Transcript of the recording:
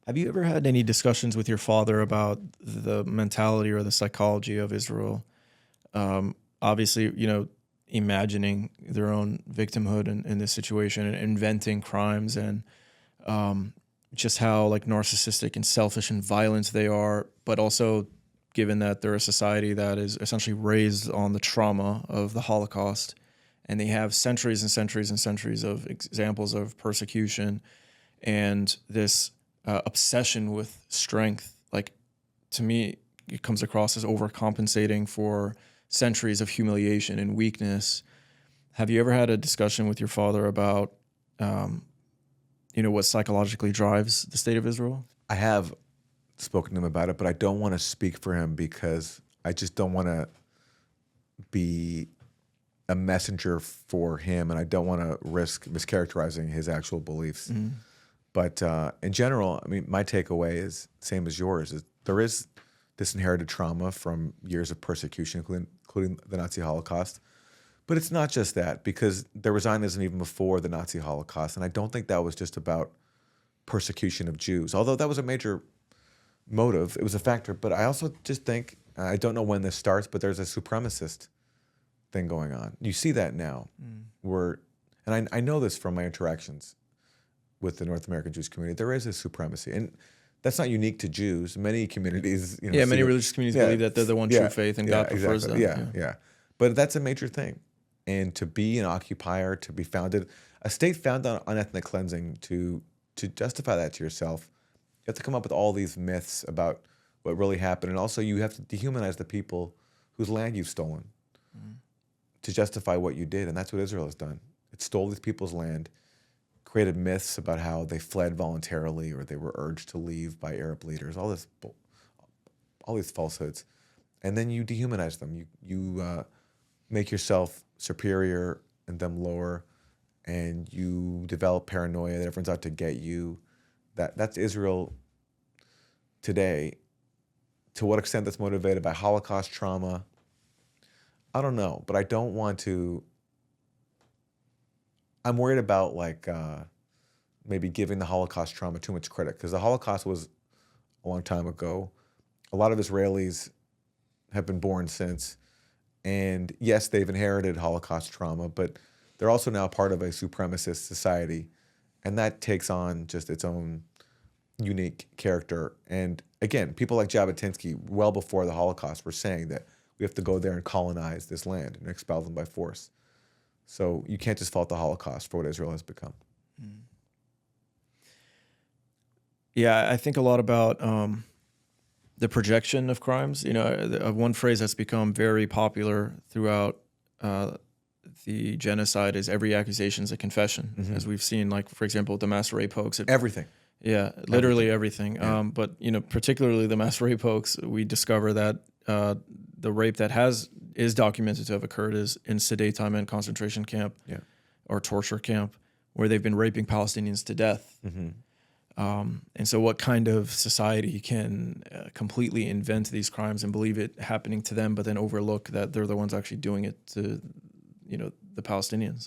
Have you ever had any discussions with your father about the mentality or the psychology of Israel? Obviously, imagining their own victimhood in this situation and inventing crimes and um, just how like narcissistic and selfish and violent they are, but also given that they're a society that is essentially raised on the trauma of the Holocaust, and they have centuries and centuries and centuries of examples of persecution and this obsession with strength. Like, to me, it comes across as overcompensating for centuries of humiliation and weakness. Have you ever had a discussion with your father about, what psychologically drives the state of Israel? I have spoken to him about it, but I don't want to speak for him because I just don't want to be a messenger for him, and I don't want to risk mischaracterizing his actual beliefs. But in general, I mean, my takeaway is same as yours. Is there is this inherited trauma from years of persecution, including the Nazi Holocaust. But it's not just that, because there was Zionism even before the Nazi Holocaust, and I don't think that was just about persecution of Jews, although that was a major motive. It was a factor, but I also just think, I don't know when this starts, but there's a supremacist thing going on. You see that now, where, and I know this from my interactions with the North American Jewish community, there is a supremacy, and that's not unique to Jews. Many communities, Yeah, many religious communities believe that they're the one true faith and God prefers exactly. them. Yeah. But that's a major thing. And to be an occupier, to be founded, a state founded on ethnic cleansing, to justify that to yourself, you have to come up with all these myths about what really happened. And also you have to dehumanize the people whose land you've stolen to justify what you did. And that's what Israel has done. It stole these people's land, created myths about how they fled voluntarily or they were urged to leave by Arab leaders, all these falsehoods. And then you dehumanize them. You make yourself superior and them lower, and you develop paranoia that everyone's out to get you. That's Israel today. To what extent that's motivated by Holocaust trauma, I don't know, but I don't want to. I'm worried about maybe giving the Holocaust trauma too much credit, because the Holocaust was a long time ago. A lot of Israelis have been born since. And yes, they've inherited Holocaust trauma, but they're also now part of a supremacist society. And that takes on just its own unique character. And again, people like Jabotinsky, well before the Holocaust, were saying that we have to go there and colonize this land and expel them by force. So you can't just fault the Holocaust for what Israel has become. Yeah, I think a lot about the projection of crimes. One phrase that's become very popular throughout the genocide is every accusation is a confession, as we've seen, like, for example, the mass rape hoax. Everything. Yeah, literally everything. But, particularly the mass rape hoax, we discover that the rape that is documented to have occurred is in Sderot concentration camp or torture camp, where they've been raping Palestinians to death. And so what kind of society can completely invent these crimes and believe it happening to them, but then overlook that they're the ones actually doing it to, the Palestinians?